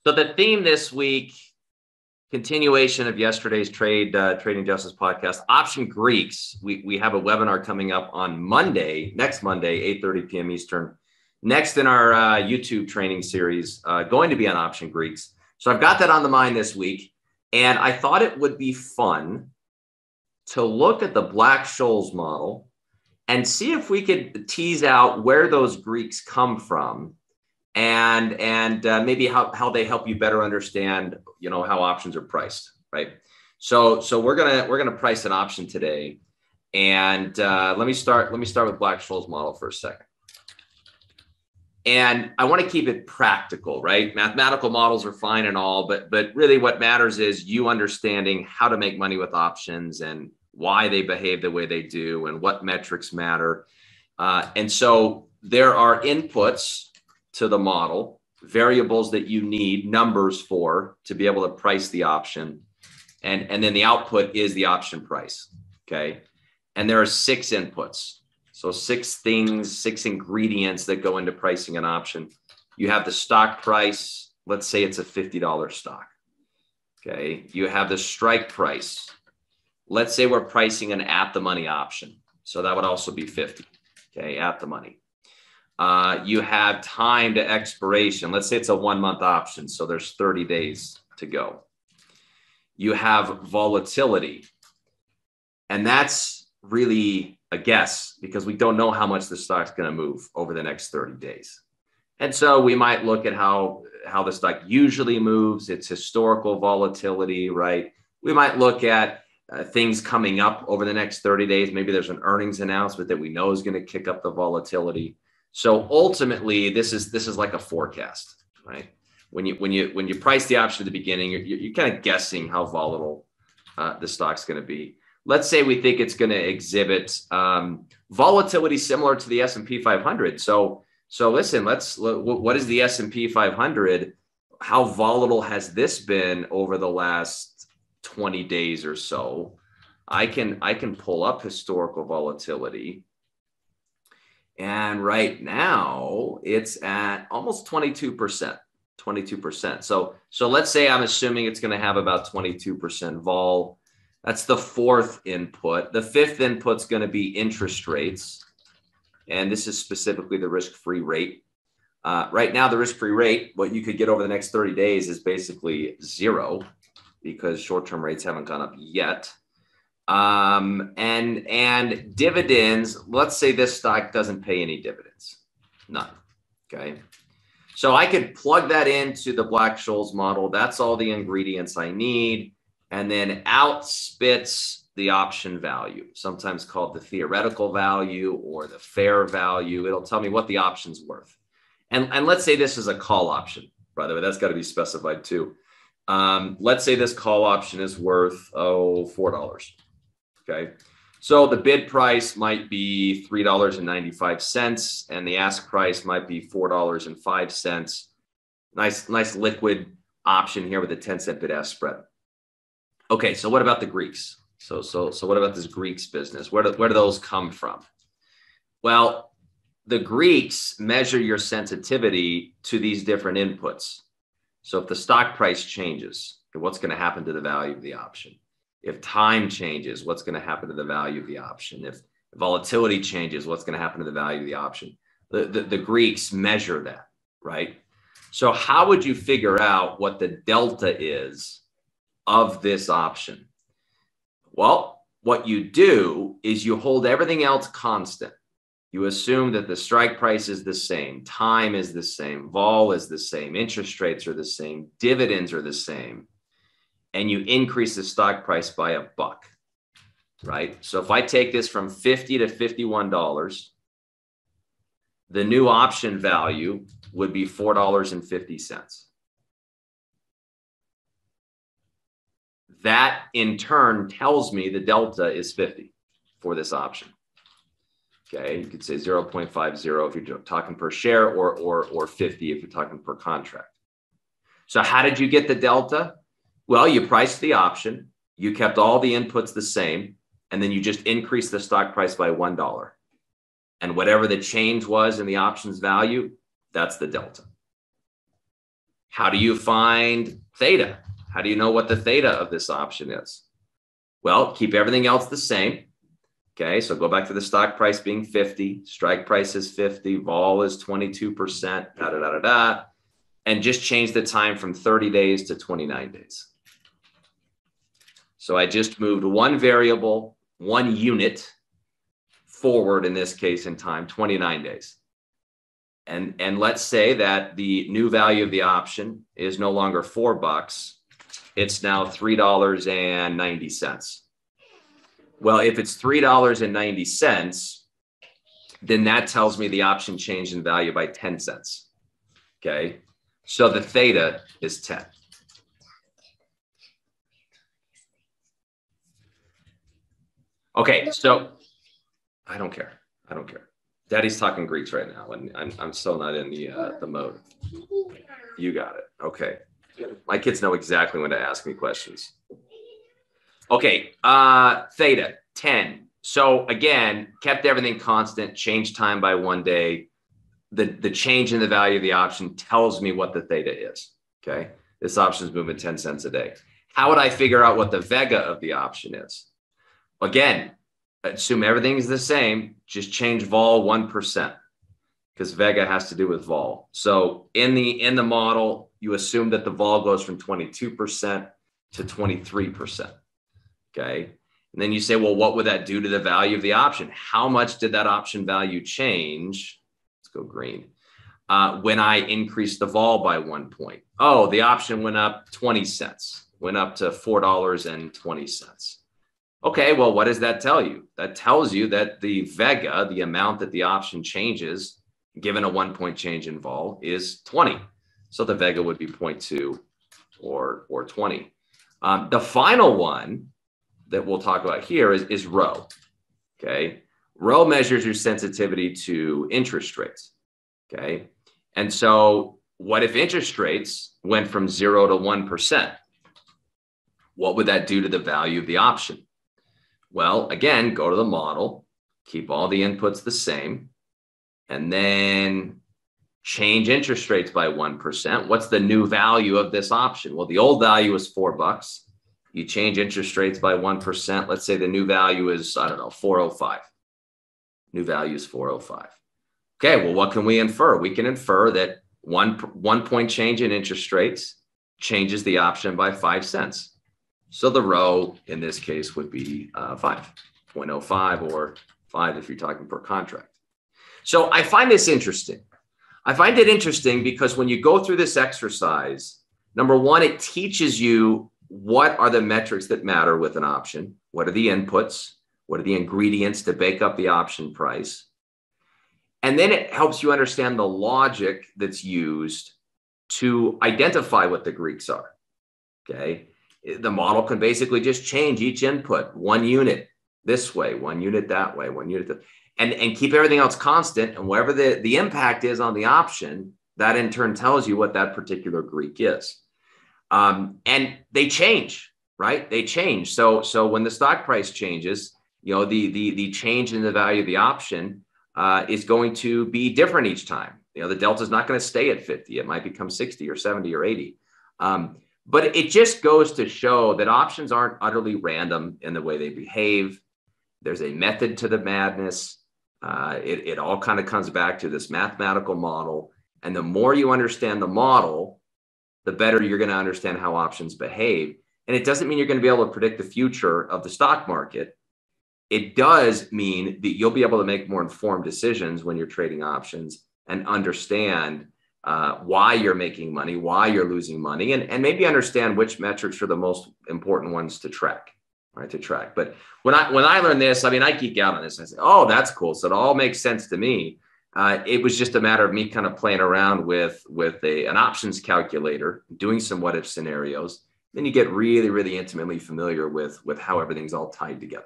So the theme this week, continuation of yesterday's Trading Justice podcast, Option Greeks. We have a webinar coming up on Monday, next Monday, 8:30 p.m. Eastern. Next in our YouTube training series, going to be on Option Greeks. So I've got that on the mind this week. And I thought it would be fun to look at the Black-Scholes model and see if we could tease out where those Greeks come from and maybe how they help you better understand, how options are priced, right? So we're gonna price an option today, and let me start with Black-Scholes model for a second. And I want to keep it practical, right? Mathematical models are fine and all, but really what matters is you understanding how to make money with options and why they behave the way they do and what metrics matter. And so there are inputs to the model, variables that you need numbers for to be able to price the option. And then the output is the option price, okay? And there are 6 inputs. So 6 things, 6 ingredients that go into pricing an option. You have the stock price. Let's say it's a $50 stock, okay? You have the strike price. Let's say we're pricing an at-the-money option. So that would also be 50, okay, at the money. You have time to expiration. Let's say it's a 1-month option. So there's 30 days to go. You have volatility. And that's really a guess because we don't know how much the stock's going to move over the next 30 days. And so we might look at how the stock usually moves, its historical volatility, right? We might look at things coming up over the next 30 days. Maybe there's an earnings announcement that we know is going to kick up the volatility. So ultimately, this is like a forecast, right? When you price the option at the beginning, you're kind of guessing how volatile the stock's going to be. Let's say we think it's going to exhibit volatility similar to the S&P 500. So listen, what is the S&P 500? How volatile has this been over the last 20 days or so? I can pull up historical volatility. And right now it's at almost 22%. So let's say I'm assuming it's going to have about 22% vol. That's the 4th input. The 5th input is going to be interest rates. And this is specifically the risk-free rate. Right now, the risk-free rate, what you could get over the next 30 days is basically 0 because short-term rates haven't gone up yet. And dividends, let's say this stock doesn't pay any dividends, none, okay? So I could plug that into the Black-Scholes model. That's all the ingredients I need. And then out spits the option value, sometimes called the theoretical value or the fair value. It'll tell me what the option's worth. And let's say this is a call option, by the way, that's got to be specified too. Let's say this call option is worth, $4. Okay. So the bid price might be $3.95 and the ask price might be $4.05. Nice liquid option here with a 10-cent bid ask spread. Okay. So what about the Greeks? So what about this Greeks business? Where do those come from? Well, the Greeks measure your sensitivity to these different inputs. So if the stock price changes, what's going to happen to the value of the option? If time changes, what's going to happen to the value of the option? If volatility changes, what's going to happen to the value of the option? The Greeks measure that, right? So how would you figure out what the delta is of this option? Well, what you do is you hold everything else constant. You assume that the strike price is the same, time is the same, vol is the same, interest rates are the same, dividends are the same. And you increase the stock price by $1, right? So if I take this from $50 to $51, the new option value would be $4.50. That in turn tells me the delta is 50 for this option. Okay, you could say 0.50 if you're talking per share or 50 if you're talking per contract. So how did you get the delta? Well, you priced the option, you kept all the inputs the same, and then you just increased the stock price by $1. And whatever the change was in the option's value, that's the delta. How do you find theta? How do you know what the theta of this option is? Well, keep everything else the same. Okay, so go back to the stock price being 50, strike price is 50, vol is 22%, and just change the time from 30 days to 29 days. So I just moved one variable, one unit forward, in this case in time, 29 days. And let's say that the new value of the option is no longer $4, it's now $3.90. Well, if it's $3.90, then that tells me the option changed in value by 10 cents. Okay, so the theta is 10. Okay, so I don't care. I don't care. Daddy's talking Greeks right now, and I'm still not in the mode. You got it. Okay, my kids know exactly when to ask me questions. Okay, theta, 10. So again, kept everything constant, changed time by 1 day. The change in the value of the option tells me what the theta is, okay? This option is moving 10 cents a day. How would I figure out what the vega of the option is? Again, assume everything is the same, just change vol 1%, because vega has to do with vol. So in the model, you assume that the vol goes from 22% to 23%. Okay. And then you say, well, what would that do to the value of the option? How much did that option value change? Let's go green. When I increased the vol by 1 point. Oh, the option went up 20 cents, went up to $4.20. Okay, well, what does that tell you? That tells you that the vega, the amount that the option changes, given a 1 point change in vol, is 20. So the vega would be 0.2 or 20. The final one that we'll talk about here is rho. Okay, rho measures your sensitivity to interest rates. Okay, and so what if interest rates went from 0 to 1%? What would that do to the value of the option? Well, again, go to the model, keep all the inputs the same, and then change interest rates by 1%. What's the new value of this option? Well, the old value is $4. You change interest rates by 1%. Let's say the new value is, I don't know, 405. New value is 405. Okay, well, what can we infer? We can infer that one point change in interest rates changes the option by 5 cents. So the rho in this case would be 5.05 or 5 if you're talking per contract. So I find this interesting. I find it interesting because when you go through this exercise, number one, it teaches you what are the metrics that matter with an option? What are the inputs? What are the ingredients to bake up the option price? And then it helps you understand the logic that's used to identify what the Greeks are. Okay. The model can basically just change each input, 1 unit this way, 1 unit that way, 1 unit that, and keep everything else constant. And whatever the impact is on the option, that in turn tells you what that particular Greek is. And they change, right? They change. So when the stock price changes, you know, the change in the value of the option is going to be different each time. You know, the delta is not going to stay at 50. It might become 60 or 70 or 80. But it just goes to show that options aren't utterly random in the way they behave. There's a method to the madness. It all kind of comes back to this mathematical model. And the more you understand the model, the better you're going to understand how options behave. And it doesn't mean you're going to be able to predict the future of the stock market. It does mean that you'll be able to make more informed decisions when you're trading options and understand why you're making money, why you're losing money, and maybe understand which metrics are the most important ones to track, right? To track. But when I learned this, I mean, I geek out on this. I say, oh, that's cool. So it all makes sense to me. It was just a matter of me kind of playing around with an options calculator, doing some what if scenarios. Then you get really, really intimately familiar with how everything's all tied together.